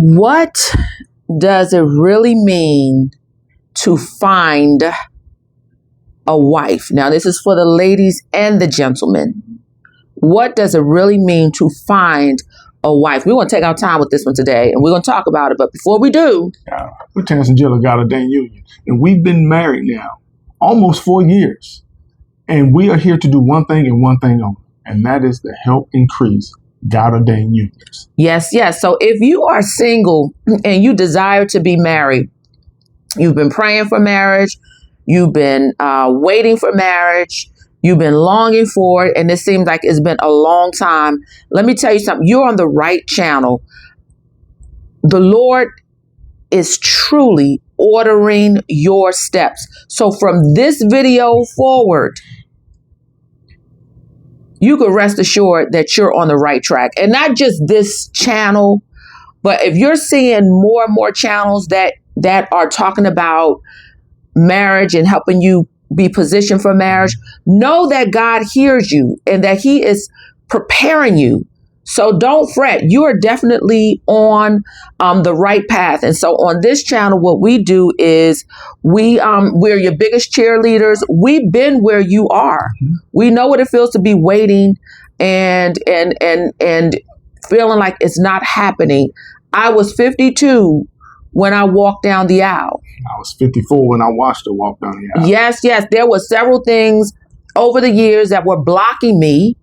What does it really mean to find a wife? Now, this is for the ladies and the gentlemen. What does it really mean to find a wife? We want to take our time with this one today, and we're going to talk about it. But before we do, we're Terrence and Jill of God-Ordained Union, and we've been married now almost 4 years. And we are here to do one thing and one thing only, and that is to help increase God-Ordained unions. Yes. So if you are single and you desire to be married, you've been praying for marriage, you've been waiting for marriage, you've been longing for it, and it seems like it's been a long time. Let me tell you something. You're on the right channel. The Lord is truly ordering your steps. So from this video forward, you can rest assured that you're on the right track. And not just this channel, but if you're seeing more and more channels that are talking about marriage and helping you be positioned for marriage, know that God hears you and that He is preparing you. So don't fret. You are definitely on the right path. And so on this channel, what we do is we're your biggest cheerleaders. We've been where you are. We know what it feels to be waiting and feeling like it's not happening. I was 52 when I walked down the aisle. I was 54 when I watched her walk down the aisle. Yes. There were several things over the years that were blocking me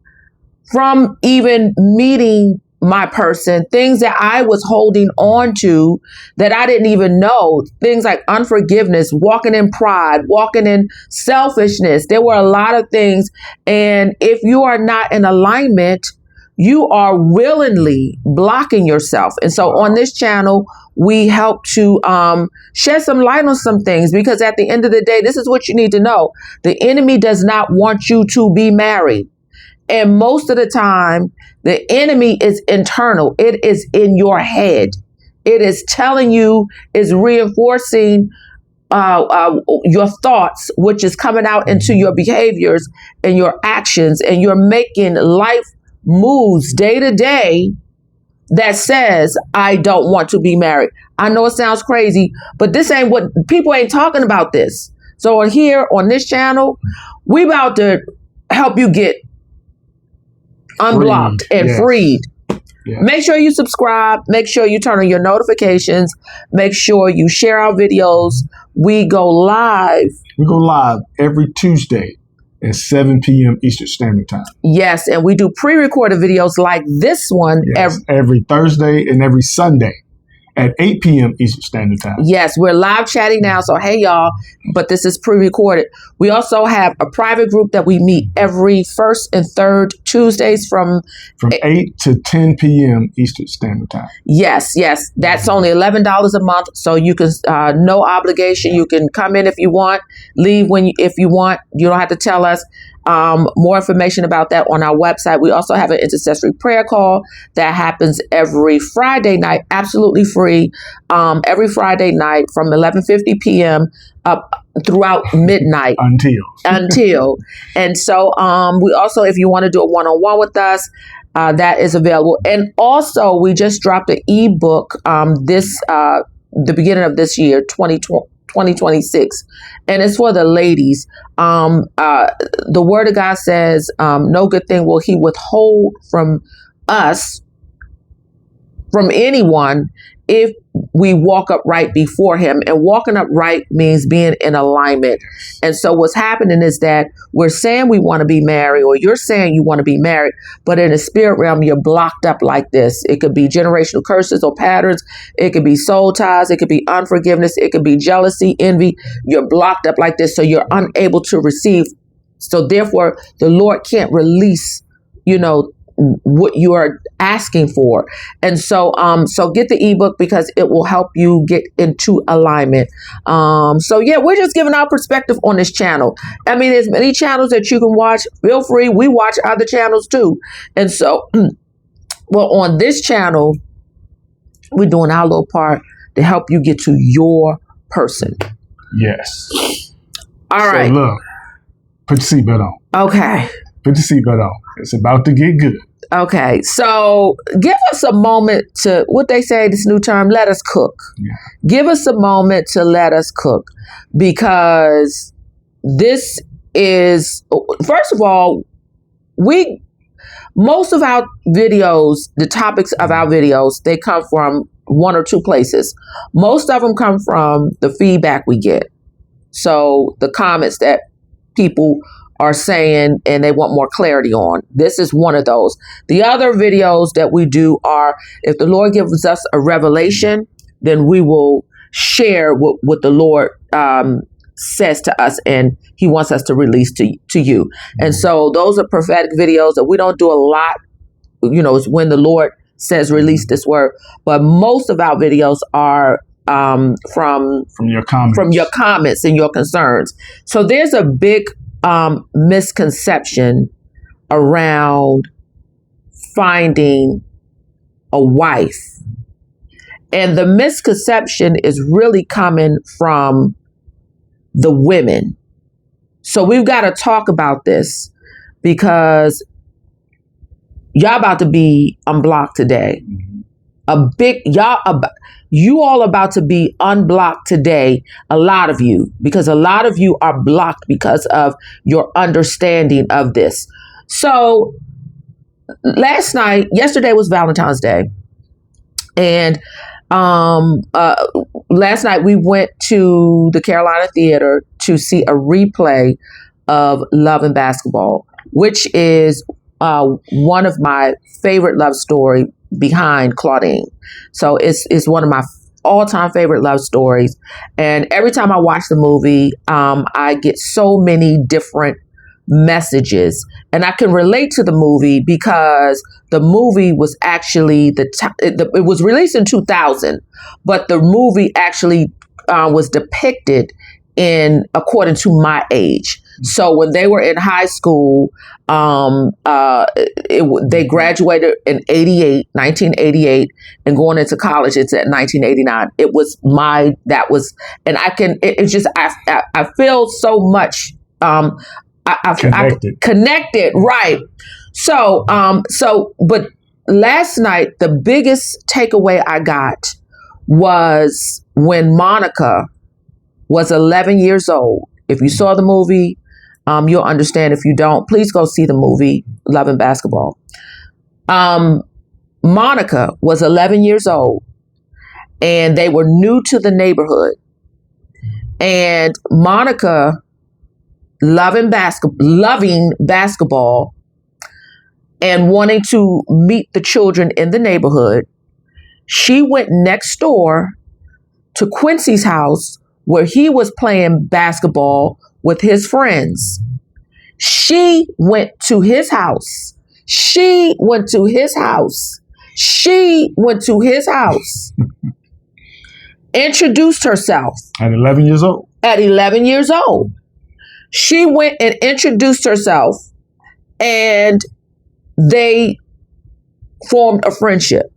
from even meeting my person, things that I was holding on to that I didn't even know, things like unforgiveness, walking in pride, walking in selfishness. There were a lot of things. And if you are not in alignment, you are willingly blocking yourself. And so on this channel, we help to shed some light on some things, because at the end of the day, this is what you need to know. The enemy does not want you to be married. And most of the time, the enemy is internal. It is in your head. It is telling you, is reinforcing your thoughts, which is coming out into your behaviors and your actions. And you're making life moves day to day that says, I don't want to be married. I know it sounds crazy, but this ain't what people ain't talking about this. So here on this channel, we about to help you get unblocked and freed. Yes. Make sure you subscribe. Make sure you turn on your notifications. Make sure you share our videos. We go live. We go live every Tuesday at 7 p.m. Eastern Standard Time. Yes, and we do pre-recorded videos like this one every Thursday and every Sunday at 8 p.m. Eastern Standard Time. Yes, we're live chatting now, so hey y'all, but this is pre-recorded. We also have a private group that we meet every first and third Tuesdays from 8 to 10 p.m. Eastern Standard Time. Yes, that's only $11 a month, so you can no obligation. You can come in if you want, leave if you want. You don't have to tell us. More information about that on our website. We also have an intercessory prayer call that happens every Friday night, absolutely free, every Friday night from 11:50 p.m. up throughout midnight until. And so we also, if you want to do a one-on-one with us, that is available. And also, we just dropped an ebook the beginning of this year, 2026, and it's for the ladies. The word of God says, no good thing will He withhold from us, from anyone, if we walk upright before Him. And walking upright means being in alignment. And so what's happening is that we're saying we want to be married, or you're saying you want to be married, but in the spirit realm, you're blocked up like this. It could be generational curses or patterns. It could be soul ties. It could be unforgiveness. It could be jealousy, envy. You're blocked up like this, so you're unable to receive. So therefore, the Lord can't release, what you are asking for. And so get the ebook, because it will help you get into alignment. We're just giving our perspective on this channel. I mean, there's many channels that you can watch. Feel free. We watch other channels too. And so, on this channel, we're doing our little part to help you get to your person. Yes. All right. Look, put your seatbelt on. Okay. Put your seatbelt on. It's about to get good. Okay, so give us a moment to, what they say, this new term, let us cook. Yeah. Give us a moment to let us cook, because this is, first of all, most of our videos, the topics of our videos, they come from one or two places. Most of them come from the feedback we get. So the comments that people are saying and they want more clarity on. This is one of those. The other videos that we do are, if the Lord gives us a revelation, then we will share what the Lord says to us and he wants us to release to you. And so those are prophetic videos that we don't do a lot. It's when the Lord says release this word. But most of our videos are from your comments and your concerns. So there's a big misconception around finding a wife. And the misconception is really coming from the women. So we've got to talk about this, because y'all about to be unblocked today. You all about to be unblocked today, a lot of you, because a lot of you are blocked because of your understanding of this. So yesterday was Valentine's Day, and last night we went to the Carolina Theater to see a replay of Love and Basketball, which is one of my favorite love story behind Claudine. So it's one of my all-time favorite love stories. And every time I watch the movie, I get so many different messages. And I can relate to the movie because the movie was actually, it was released in 2000, but the movie actually was depicted according to my age. So when they were in high school, they graduated in 1988, and going into college, it's at 1989. I feel so much, connected. Right. But last night, the biggest takeaway I got was when Monica was 11 years old. If you saw the movie, you'll understand. If you don't, please go see the movie, Love and Basketball. Monica was 11 years old, and they were new to the neighborhood. And Monica, loving basketball and wanting to meet the children in the neighborhood, she went next door to Quincy's house, where he was playing basketball with his friends. She went to his house. Introduced herself. At 11 years old. She went and introduced herself, and they formed a friendship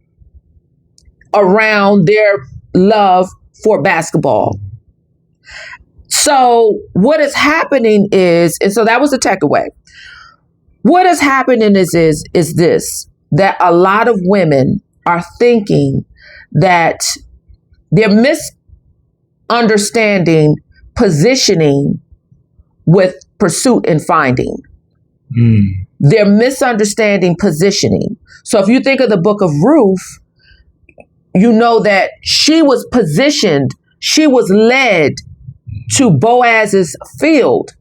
around their love for basketball. So what is happening is, and so that was the takeaway. What is happening is this, that a lot of women are thinking that they're misunderstanding positioning with pursuit and finding. They're misunderstanding positioning. So if you think of the book of Ruth, you know that she was positioned, she was led to Boaz's field.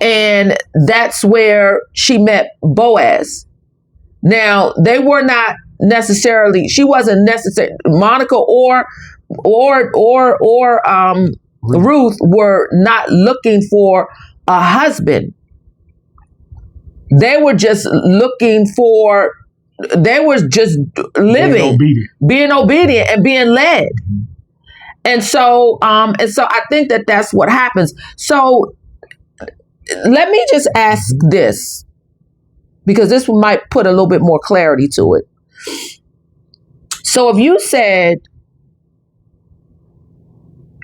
And that's where she met Boaz. Now, they were not necessarily, she wasn't necessarily, Monica or Ruth were not looking for a husband. They were just living, being obedient and being led. And so I think that that's what happens. So let me just ask this, because this might put a little bit more clarity to it. So if you said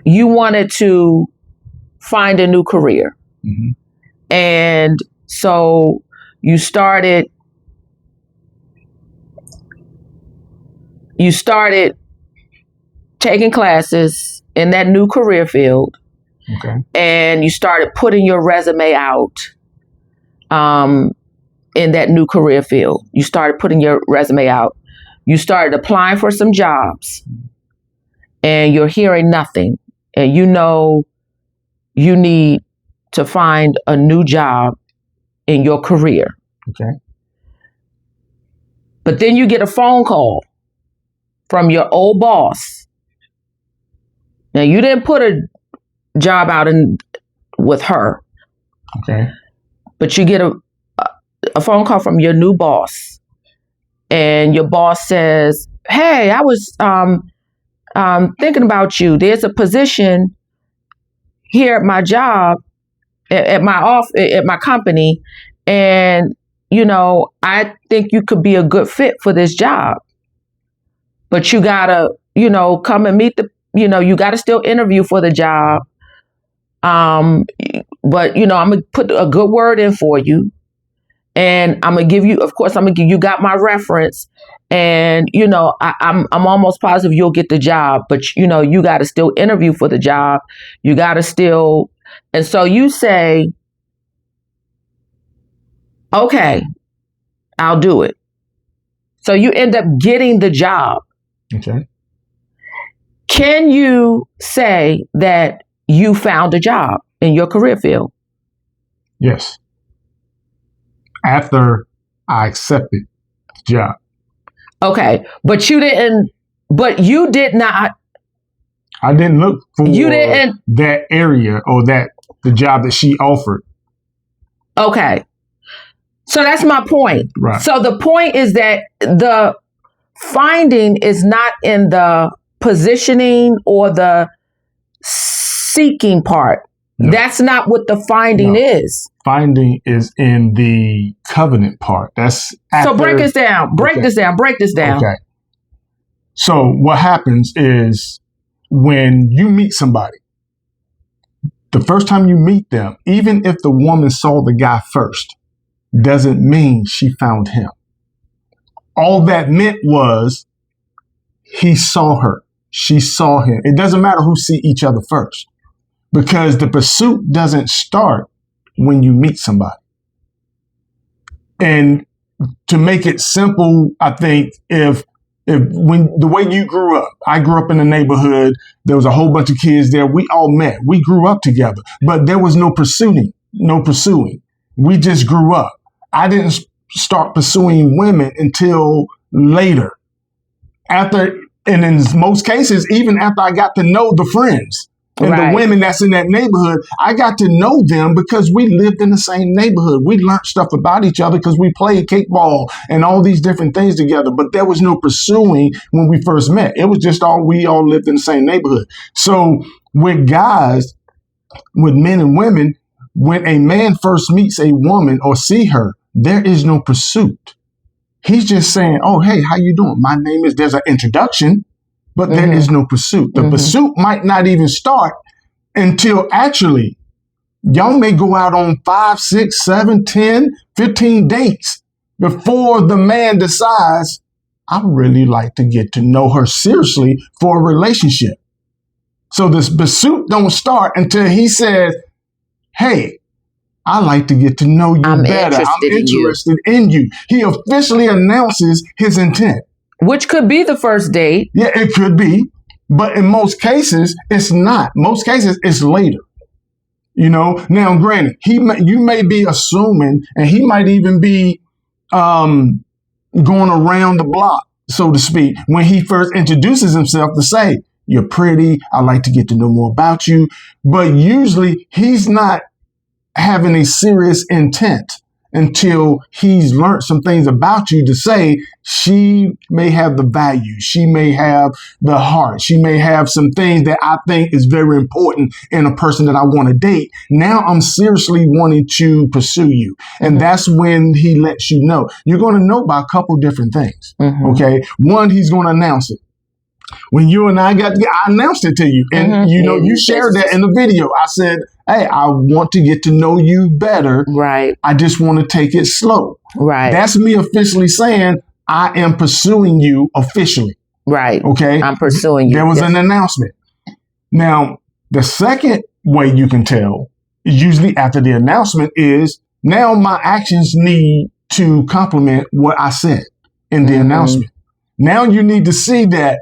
you wanted to find a new career, and so you started you started taking classes in that new career field. Okay. And you started putting your resume out in that new career field. You started putting your resume out. You started applying for some jobs, and you're hearing nothing. And you know you need to find a new job in your career. Okay. But then you get a phone call from your old boss. Now, you didn't put a job out with her. Okay. But you get a phone call from your new boss, and your boss says, "Hey, I was thinking about you. There's a position here at my job, at my company, and I think you could be a good fit for this job. But you gotta, come and meet you gotta still interview for the job. But I'm gonna put a good word in for you, and I'm gonna give you, of course, you got my reference, and I'm almost positive you'll get the job, but you got to still interview for the job. You got to still, and so you say, okay, I'll do it. So you end up getting the job. Okay. Can you say that you found a job in your career field? Yes. After I accepted the job. Okay, but you did not. I didn't look for that area or the job that she offered. Okay. So that's my point. Right. So the point is that the finding is not in the positioning or the seeking part. No. That's not what the finding is. Finding is in the covenant part. That's after, so break this down. Break this down. Okay. So what happens is when you meet somebody, the first time you meet them, even if the woman saw the guy first, doesn't mean she found him. All that meant was he saw her. She saw him. It doesn't matter who see each other first, because the pursuit doesn't start when you meet somebody. And to make it simple, I think if when the way you grew up, I grew up in a neighborhood, there was a whole bunch of kids there. We all met. We grew up together, but there was no pursuing. We just grew up. I didn't start pursuing women until later. And in most cases, even after I got to know the friends and the women that's in that neighborhood, I got to know them because we lived in the same neighborhood. We learned stuff about each other because we played kickball and all these different things together. But there was no pursuing when we first met. It was just we all lived in the same neighborhood. So with guys, with men and women, when a man first meets a woman or see her, there is no pursuit. He's just saying, oh, hey, how you doing? My name is, there's an introduction, but there is no pursuit. The pursuit might not even start until actually y'all may go out on 5, 6, 7, 10, 15 dates before the man decides, I really like to get to know her seriously for a relationship. So this pursuit don't start until he says, hey, I like to get to know you better. I'm interested in you. He officially announces his intent. Which could be the first date. Yeah, it could be. But in most cases, it's not. Most cases, it's later. Now, granted, you may be assuming, and he might even be going around the block, so to speak, when he first introduces himself to say, you're pretty, I like to get to know more about you. But usually, he's not having a serious intent until he's learned some things about you to say she may have the value, she may have the heart, she may have some things that I think is very important in a person that I want to date. Now I'm seriously wanting to pursue you. And that's when he lets you know. You're going to know about a couple different things. Okay. One, he's going to announce it. When you and I announced it to you, and you shared that in the video. I said, hey, I want to get to know you better. Right. I just want to take it slow. Right. That's me officially saying I am pursuing you officially. Right. Okay. I'm pursuing you. There was an announcement. Now, the second way you can tell is usually after the announcement is now my actions need to complement what I said in the announcement. Now you need to see that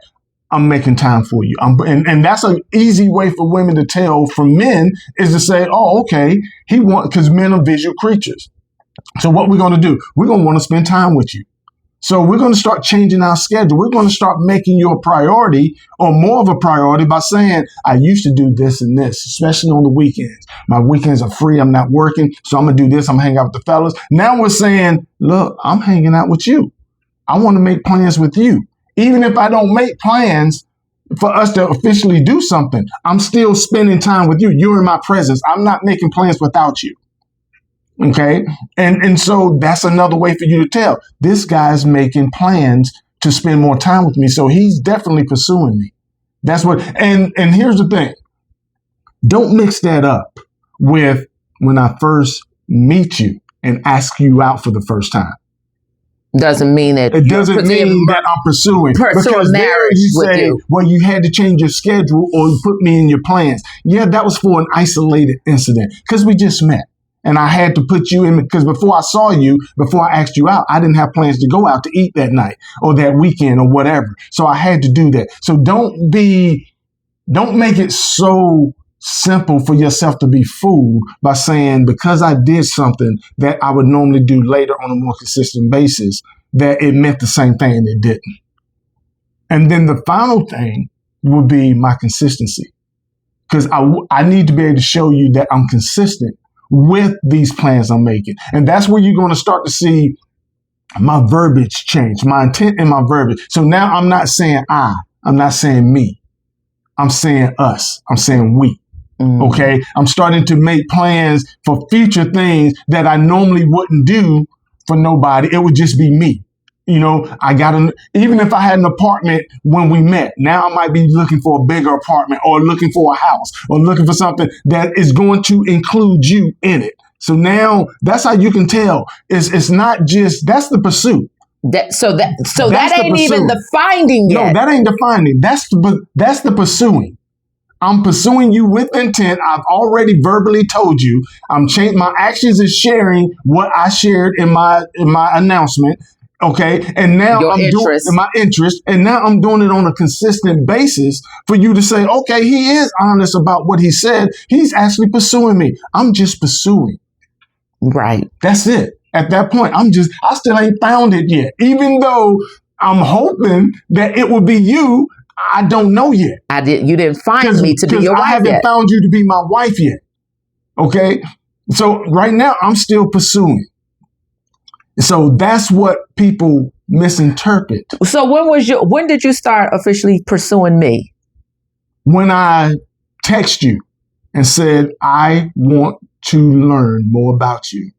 I'm making time for you. And that's an easy way for women to tell from men is to say, oh, okay, because men are visual creatures. So what we're going to do, we're going to want to spend time with you. So we're going to start changing our schedule. We're going to start making you a priority or more of a priority by saying, I used to do this and this, especially on the weekends. My weekends are free. I'm not working. So I'm going to do this. I'm hanging out with the fellas. Now we're saying, look, I'm hanging out with you. I want to make plans with you. Even if I don't make plans for us to officially do something, I'm still spending time with you. You're in my presence. I'm not making plans without you. Okay. And so that's another way for you to tell this guy's making plans to spend more time with me. So he's definitely pursuing me. That's what, and here's the thing. Don't mix that up with when I first meet you and ask you out for the first time. Doesn't mean that it doesn't mean that I'm pursuing because there you say, well, you had to change your schedule or you put me in your plans. Yeah, that was for an isolated incident because we just met. And I had to put you in because before I saw you, before I asked you out, I didn't have plans to go out to eat that night or that weekend or whatever. So I had to do that. So don't make it so simple for yourself to be fooled by saying because I did something that I would normally do later on a more consistent basis, that it meant the same thing and it didn't. And then the final thing would be my consistency because I need to be able to show you that I'm consistent with these plans I'm making. And that's where you're going to start to see my verbiage change, my intent and my verbiage. So now I'm not saying I'm not saying me. I'm saying us. I'm saying we. Okay. I'm starting to make plans for future things that I normally wouldn't do for nobody. It would just be me. You know, even if I had an apartment when we met, now I might be looking for a bigger apartment or looking for a house or looking for something that is going to include you in it. So now that's how you can tell. It's not just, that's the pursuit. That ain't even the finding yet. No, that ain't the finding. That's the pursuing. I'm pursuing you with intent. I've already verbally told you. My actions is sharing what I shared in my announcement. Okay. And now doing my interest. And now I'm doing it on a consistent basis for you to say, okay, he is honest about what he said. He's actually pursuing me. I'm just pursuing. Right. That's it. At that point, I still ain't found it yet. Even though I'm hoping that it will be you, I don't know yet. You didn't find me to be your wife yet. I haven't found you to be my wife yet. Okay. So right now I'm still pursuing. So that's what people misinterpret. So when did you start officially pursuing me? When I text you and said, I want to learn more about you.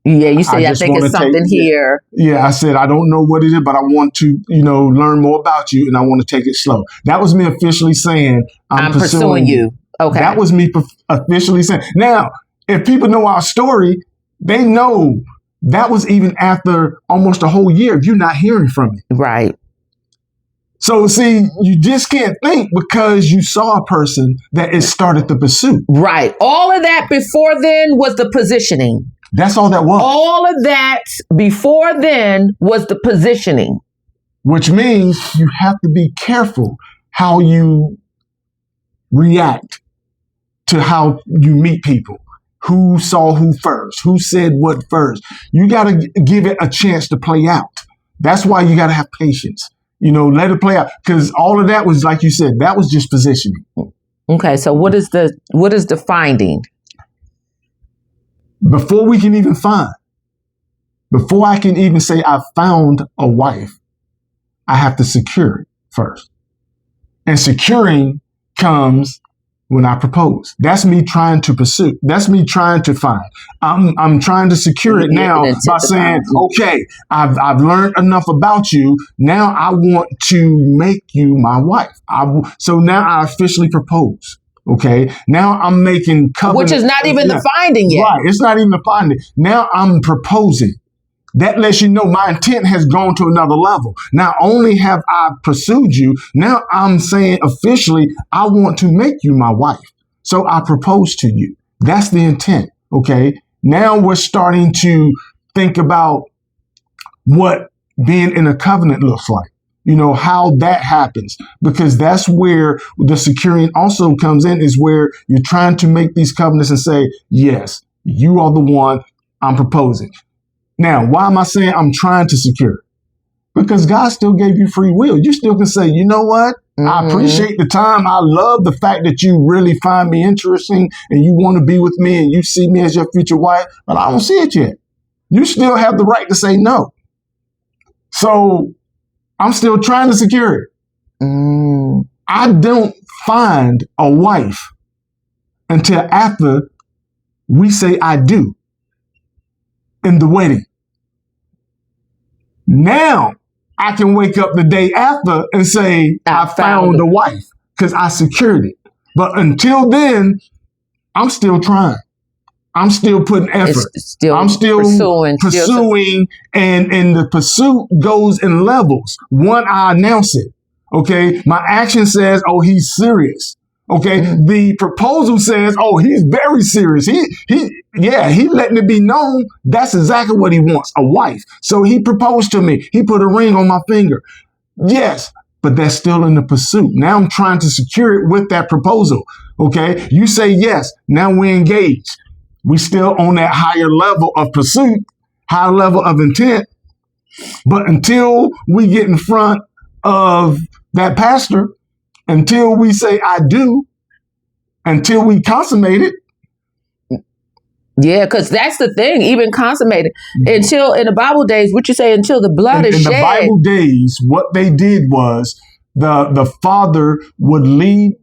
Yeah, you said, I think it's something here. Yeah, I said, I don't know what it is, but I want to, learn more about you and I want to take it slow. That was me officially saying, I'm pursuing you. Okay. That was me officially saying. Now, if people know our story, they know that was even after almost a whole year of you not hearing from me. Right. So, see, you just can't think because you saw a person that it started the pursuit. Right. All of that before then was the positioning. That's all that was. All of that before then was the positioning. Which means you have to be careful how you react to how you meet people. Who saw who first? Who said what first? You got to give it a chance to play out. That's why you got to have patience. Let it play out. Because all of that was, like you said, that was just positioning. Okay, so what is the finding? Before we can even find, before I can even say I found a wife, I have to secure it first. And securing comes when I propose. That's me trying to pursue. That's me trying to find. I'm trying to secure it now by saying, okay, I've learned enough about you. Now I want to make you my wife. So now I officially propose. Okay. Now I'm making covenant. Which is not even the finding yet. Right. It's not even the finding. Now I'm proposing. That lets you know my intent has gone to another level. Not only have I pursued you, now I'm saying officially, I want to make you my wife. So I propose to you. That's the intent. Okay. Now we're starting to think about what being in a covenant looks like. You know, how that happens, because that's where the securing also comes in, is where you're trying to make these covenants and say, yes, you are the one I'm proposing. Now, why am I saying I'm trying to secure? Because God still gave you free will. You still can say, you know what? I appreciate the time. I love the fact that you really find me interesting and you want to be with me and you see me as your future wife, but I don't see it yet. You still have the right to say no. So I'm still trying to secure it. I don't find a wife until after we say I do in the wedding. Now I can wake up the day after and say I found a wife because I secured it. But until then, I'm still trying. I'm still putting effort. I'm still pursuing, and the pursuit goes in levels. One, I announce it. Okay. My action says, oh, he's serious. Okay. The proposal says, oh, he's very serious. He letting it be known that's exactly what he wants, a wife. So he proposed to me. He put a ring on my finger. Yes, but that's still in the pursuit. Now I'm trying to secure it with that proposal. Okay. You say yes. Now we're engaged. We still on that higher level of pursuit, higher level of intent. But until we get in front of that pastor, until we say I do, until we consummate it. Yeah, because that's the thing, even consummated. Until, in the Bible days, what you say, until the blood is shed. In the Bible days, what they did was the father would lead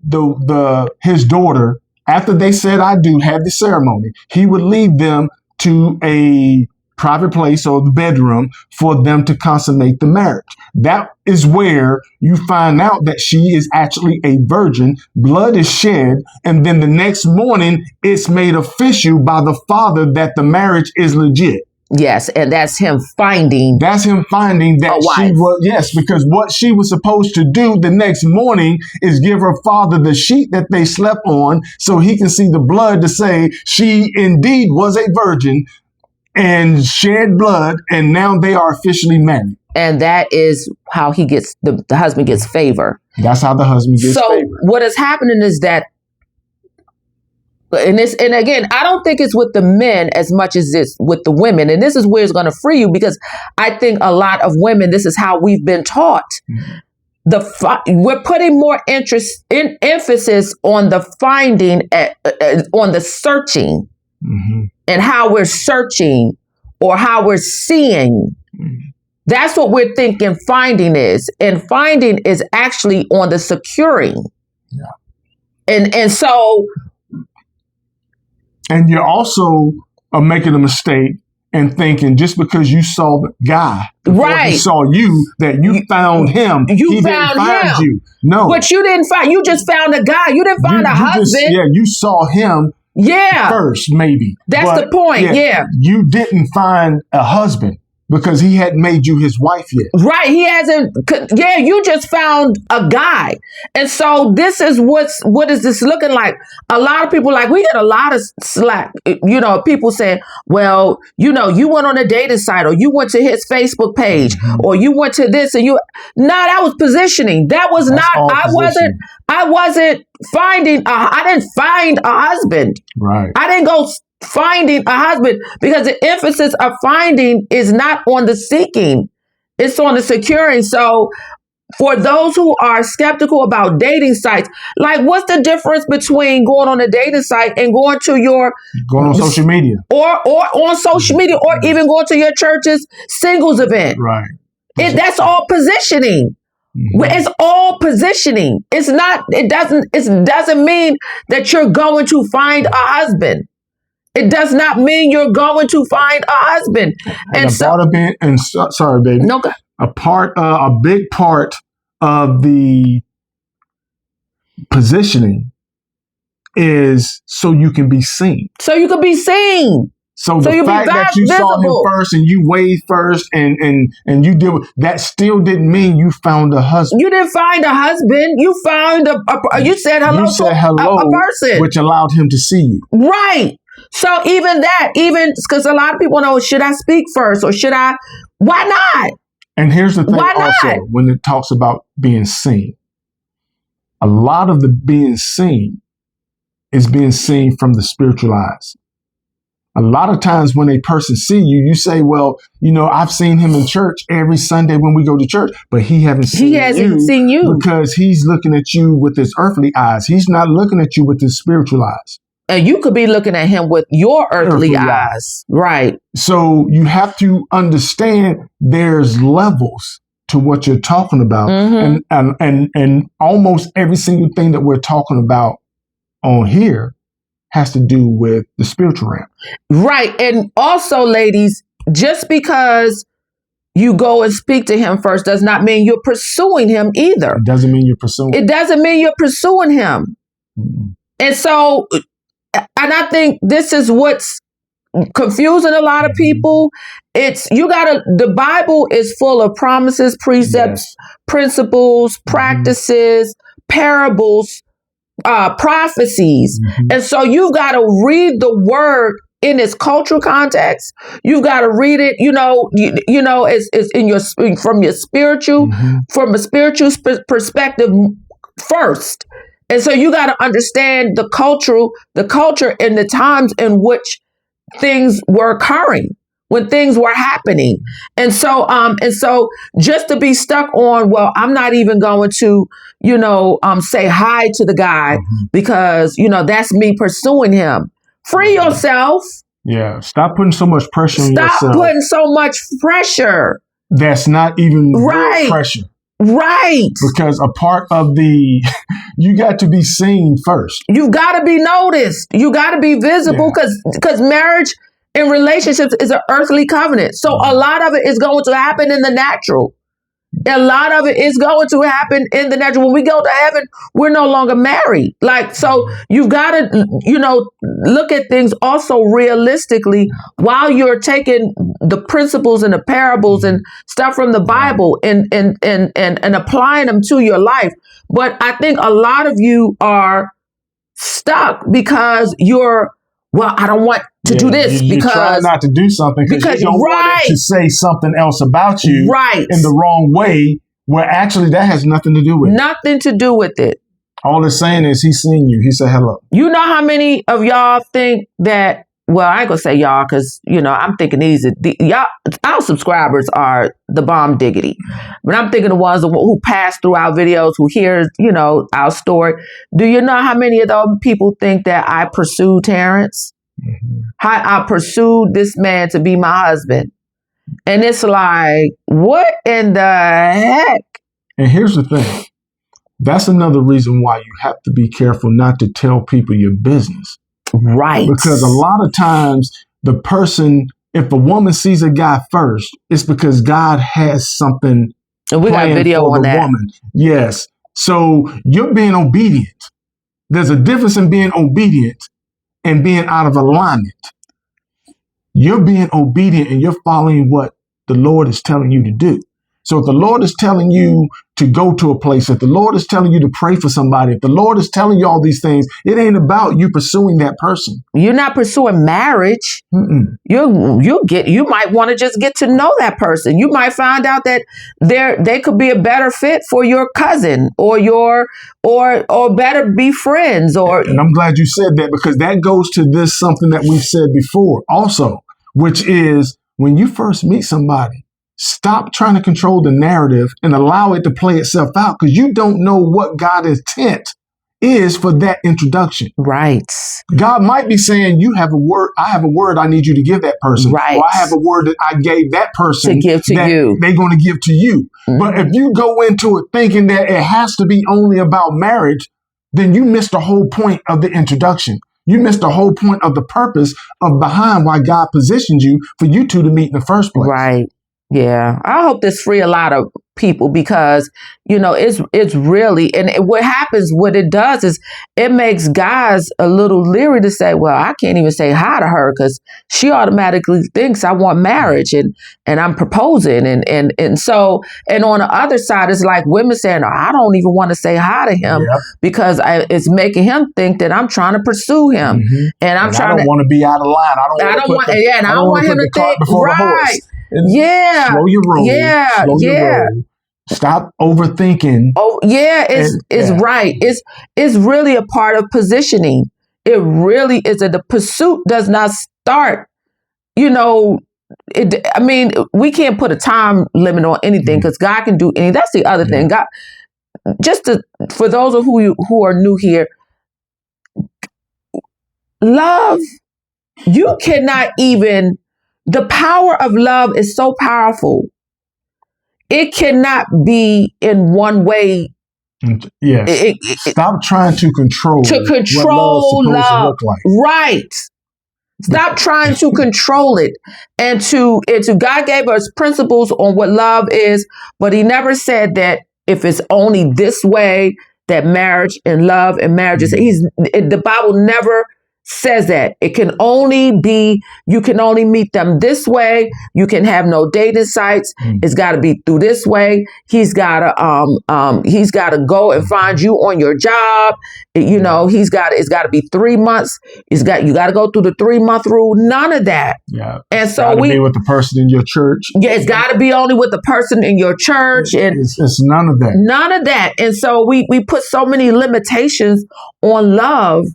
his daughter. After they said I do, had the ceremony, he would lead them to a private place or the bedroom for them to consummate the marriage. That is where you find out that she is actually a virgin. Blood is shed. And then the next morning, it's made official by the father that the marriage is legit. Yes, and that's him finding. That's him finding that she was, yes, because what she was supposed to do the next morning is give her father the sheet that they slept on so he can see the blood to say she indeed was a virgin and shed blood, and now they are officially married. And that is how he gets, the husband gets favor. That's how the husband gets favor. So what is happening is that, and again, I don't think it's with the men as much as it's with the women. And this is where it's going to free you, because I think a lot of women, this is how we've been taught. We're putting more emphasis on the finding, on the searching, and how we're searching or how we're seeing. That's what we're thinking finding is. And finding is actually on the securing. Yeah. And so... And you're also making a mistake and thinking just because you saw the guy, right, he saw you, that you found him. He didn't find you. No. But you didn't find, you just found a guy. You didn't find a husband. You saw him first, maybe. That's the point. Yeah. You didn't find a husband because he hadn't made you his wife yet. Right. He hasn't. Yeah. You just found a guy. And so this is what is this looking like? A lot of people, like, we get a lot of slack, people saying, well, you went on a dating site, or you went to his Facebook page, or you went to this, and that was positioning. That was I wasn't finding, I didn't find a husband. Right. I didn't go finding a husband, because the emphasis of finding is not on the seeking, it's on the securing. So for those who are skeptical about dating sites, like, what's the difference between going on a dating site and going on social media, or on social media, or even going to your church's singles event? Right. That's all positioning. It's all positioning. It's not. It doesn't mean that you're going to find a husband. It does not mean you're going to find a husband. Sorry, baby. No, a big part of the positioning is so you can be seen. So you can be seen. So So the you be fact that you saw him visible. first and you waved first and you did that still didn't mean you found a husband. You didn't find a husband. You found you said hello You said to hello, a person. which allowed him to see you. Right. So even because a lot of people know, should I speak first or should I? Why not? And here's the thing Why also, not? when it talks about being seen, a lot of the being seen is being seen from the spiritual eyes. A lot of times when a person see you, you say, well, I've seen him in church every Sunday when we go to church, but he hasn't seen you because he's looking at you with his earthly eyes. He's not looking at you with his spiritual eyes. And you could be looking at him with your earthly eyes. Right. So you have to understand there's levels to what you're talking about. And almost every single thing that we're talking about on here has to do with the spiritual realm. Right. And also, ladies, just because you go and speak to him first does not mean you're pursuing him either. It doesn't mean you're pursuing. It doesn't mean you're pursuing him. Mm-hmm. And so, and I think this is what's confusing a lot of people. The Bible is full of promises, precepts, principles, practices, parables, prophecies. And so you've got to read the word in its cultural context. You've got to read it, it's in from your spiritual, from a spiritual perspective first. And so you got to understand the culture and the times in which things were occurring, when things were happening. And so just to be stuck on, well, I'm not even going to, say hi to the guy because, that's me pursuing him. Free yourself. Yeah. Stop putting so much pressure on yourself. Stop putting so much pressure. That's not even real pressure. Right. Because a part of you got to be seen first. You got to be noticed. You got to be visible because marriage and relationships is an earthly covenant. So a lot of it is going to happen in the natural. A lot of it is going to happen in the natural. When we go to heaven, we're no longer married. So you've got to, look at things also realistically while you're taking the principles and the parables and stuff from the Bible and applying them to your life. But I think a lot of you are stuck because I don't want to do this you because try not to do something because you don't want it to say something else about you in the wrong way, where actually that has nothing to do with it. Nothing to do with it. All it's saying is he's seen you. He said hello. You know how many of y'all think that? Well, I ain't gonna say y'all because I'm thinking y'all. Our subscribers are the bomb diggity, but I'm thinking the ones who pass through our videos, who hear our story. Do you know how many of those people think that I pursued Terrence? How I pursued this man to be my husband? And it's like, what in the heck? And here's the thing. That's another reason why you have to be careful not to tell people your business. Right. Because a lot of times the person, if a woman sees a guy first, it's because God has something. And we got a video on that. Woman. Yes. So you're being obedient. There's a difference in being obedient and being out of alignment. You're being obedient and you're following what the Lord is telling you to do. So if the Lord is telling you to go to a place, if the Lord is telling you to pray for somebody, if the Lord is telling you all these things, it ain't about you pursuing that person. You're not pursuing marriage. You might want to just get to know that person. You might find out that they could be a better fit for your cousin or better be friends. And I'm glad you said that, because that goes to this something that we've said before also, which is when you first meet somebody, stop trying to control the narrative and allow it to play itself out, because you don't know what God's intent is for that introduction. Right. God might be saying, you have a word. I have a word I need you to give that person. Right. Or I have a word that I gave that person to give to you. They're going to give to you. But if you go into it thinking that it has to be only about marriage, then you missed the whole point of the introduction. You missed the whole point of the purpose of behind why God positioned you for you two to meet in the first place. Right. Yeah, I hope this free a lot of people because it's really what happens. What it does is it makes guys a little leery to say, "Well, I can't even say hi to her because she automatically thinks I want marriage and I'm proposing and so and on the other side it's like women saying, oh, I don't even want to say hi to him because it's making him think that I'm trying to pursue him and I'm trying I don't want to be out of line. I don't want and I don't want him to think right. Yeah. Slow your roll. Yeah. Slow your roll. Stop overthinking. Oh, yeah. It's right. It's really a part of positioning. It really is. The pursuit does not start, we can't put a time limit on anything because God can do anything. That's the other thing. God, for those of who are new here, love, you cannot even, the power of love is so powerful. It cannot be in one way. Yes. Stop trying to control what love to look like. Right. Stop trying to control it. And to God gave us principles on what love is, but he never said that if it's only this way that marriage and love and marriage is. The Bible never says that. It can only be, you can only meet them this way. You can have no dating sites. It's got to be through this way. He's got to go and find you on your job. It's got to be 3 months. You got to go through the 3-month rule. None of that. Yeah. And so be with the person in your church. Yeah, it's got to be only with the person in your church. And it's none of that. None of that. And so we put so many limitations on love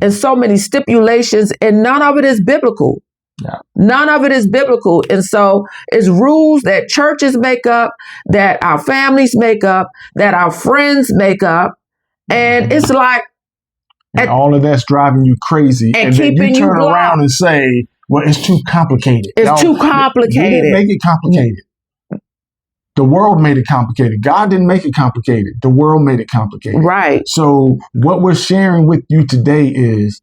and so many stipulations, and none of it is biblical. Yeah. None of it is biblical. And so it's rules that churches make up, that our families make up, that our friends make up. And it's like... And all of that's driving you crazy. And then you turn around and say, well, it's too complicated. It's too complicated. You didn't make it complicated. The world made it complicated. God didn't make it complicated. The world made it complicated. Right. So what we're sharing with you today is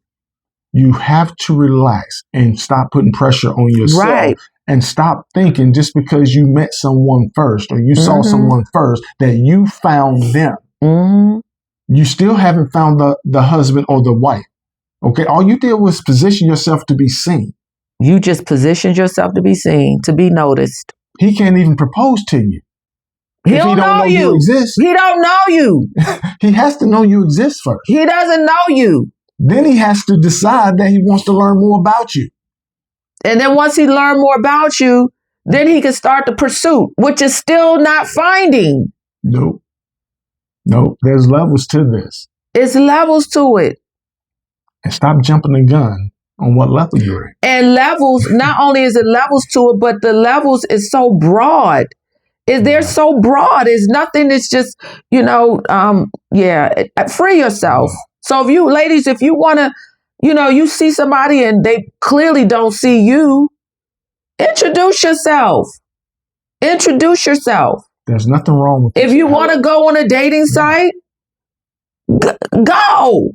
you have to relax and stop putting pressure on yourself. Right. And stop thinking just because you met someone first or you saw someone first that you found them. You still haven't found the husband or the wife. Okay. All you did was position yourself to be seen. You just positioned yourself to be seen, to be noticed. He can't even propose to you. He don't know you exist. He don't know you. He has to know you exist first. He doesn't know you. Then he has to decide that he wants to learn more about you. And then once he learned more about you, then he can start the pursuit, which is still not finding. Nope. There's levels to this. It's levels to it. And stop jumping the gun on what level you're in. And levels, not only is it levels to it, but the levels is so broad. They're so broad. It's nothing. It's just, free yourself. So if you ladies, if you want to, you see somebody and they clearly don't see you, introduce yourself. Introduce yourself. There's nothing wrong with If you want to go on a dating site, go.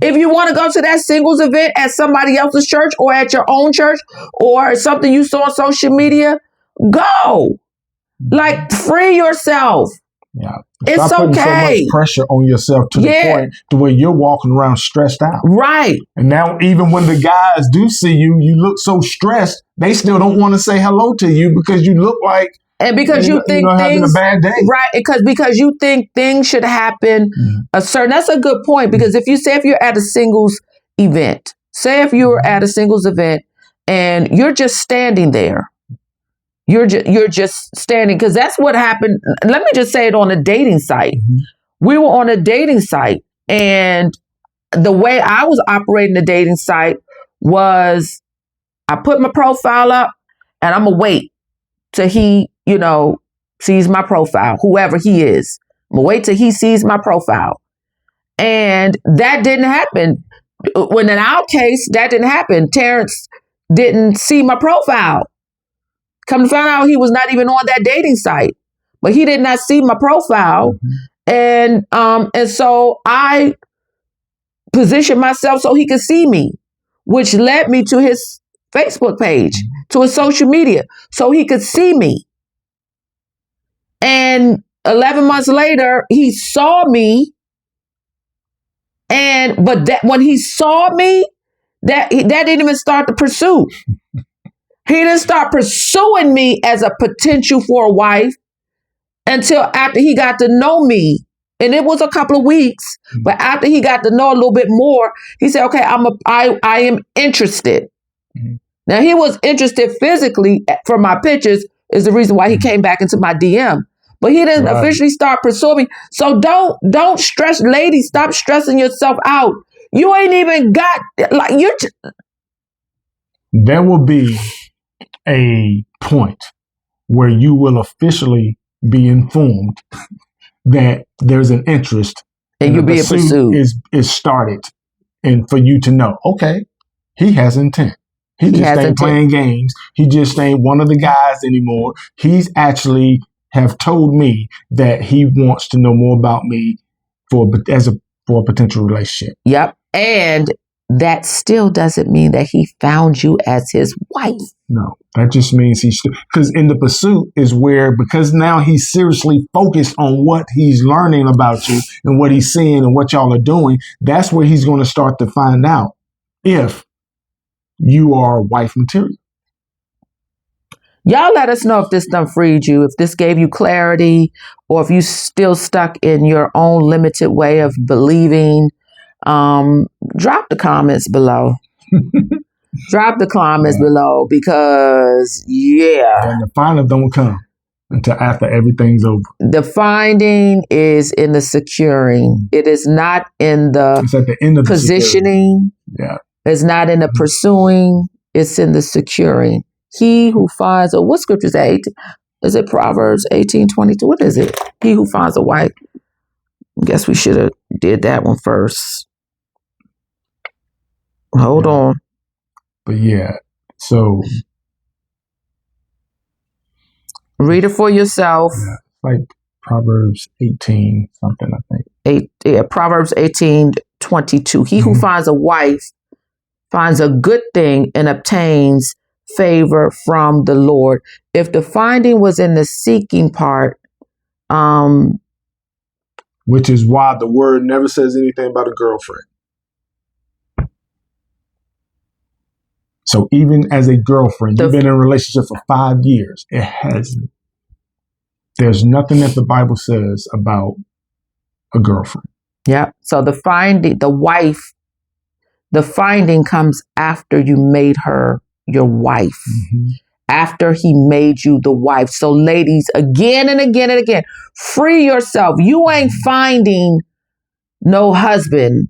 If you want to go to that singles event at somebody else's church or at your own church or something you saw on social media, go. Like, free yourself. Yeah. It's Stop putting okay. so much pressure on yourself to the point to where you're walking around stressed out. Right. And now even when the guys do see you, you look so stressed, they still don't want to say hello to you because you look like and because you think things having a bad day. Right. Because you think things should happen that's a good point. Because if you're at a singles event, and you're just standing there. You're just standing, because that's what happened. Let me just say it on a dating site. We were on a dating site, and the way I was operating the dating site was I put my profile up and I'm going to wait till he, sees my profile, whoever he is. I'm going to wait till he sees my profile. And that didn't happen. When in our case, that didn't happen. Terrence didn't see my profile. Come to find out, he was not even on that dating site, but he did not see my profile. And so I positioned myself so he could see me, which led me to his Facebook page, to his social media, so he could see me. And 11 months later, he saw me. But when he saw me, that didn't even start the pursuit. He didn't start pursuing me as a potential for a wife until after he got to know me. And it was a couple of weeks, but after he got to know a little bit more, he said, okay, I am interested. Mm-hmm. Now, he was interested physically from my pictures is the reason why he came back into my DM. But he didn't officially start pursuing me. So don't stress, ladies, stop stressing yourself out. You ain't even got, like, there will be a point where you will officially be informed that there's an interest and you'll be in pursuit is started, and for you to know, okay, he has intent. He just ain't playing games. He just ain't one of the guys anymore. He's actually have told me that he wants to know more about me for a potential relationship. Yep. And that still doesn't mean that he found you as his wife. No, that just means because in the pursuit is where, because now he's seriously focused on what he's learning about you and what he's seeing and what y'all are doing. That's where he's going to start to find out if you are wife material. Y'all let us know if this done freed you, if this gave you clarity, or if you still stuck in your own limited way of believing. Drop the comments below. Drop the comments below because, And the finding don't come until after everything's over. The finding is in the securing. It is not in it's at the end of positioning. Yeah. It's not in the pursuing. It's in the securing. He who finds what scripture is that? Is it Proverbs 18:22? What is it? He who finds a wife. I guess we should have did that one first. Hold on. But yeah, so read it for yourself. Yeah, like Proverbs 18 something, I think. Proverbs 18:22. He who finds a wife finds a good thing and obtains favor from the Lord. If the finding was in the seeking part, which is why the word never says anything about a girlfriend. So even as a girlfriend, you've been in a relationship for 5 years. There's nothing that the Bible says about a girlfriend. Yeah. So the finding comes after you made her your wife. Mm-hmm. After he made you the wife. So ladies, again and again and again, free yourself. You ain't finding no husband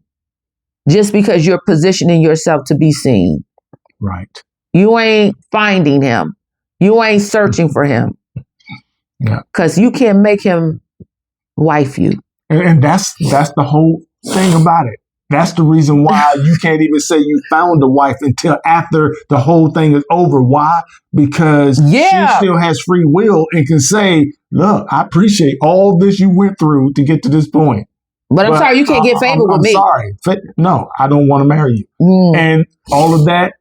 just because you're positioning yourself to be seen. Right. You ain't finding him. You ain't searching for him. Yeah. Because you can't make him wife you. And that's the whole thing about it. That's the reason why you can't even say you found a wife until after the whole thing is over. Why? Because she still has free will and can say, look, I appreciate all this you went through to get to this point. But I'm sorry, you can't get favor with me. I'm sorry. No, I don't want to marry you. And all of that,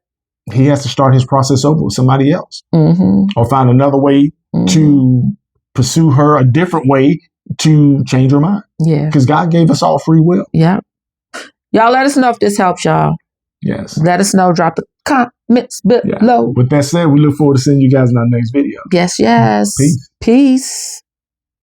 he has to start his process over with somebody else. Or find another way to pursue her, a different way to change her mind. Yeah. Because God gave us all free will. Yeah. Y'all let us know if this helps y'all. Yes. Let us know. Drop the comments below. With that said, we look forward to seeing you guys in our next video. Yes. Peace. Peace.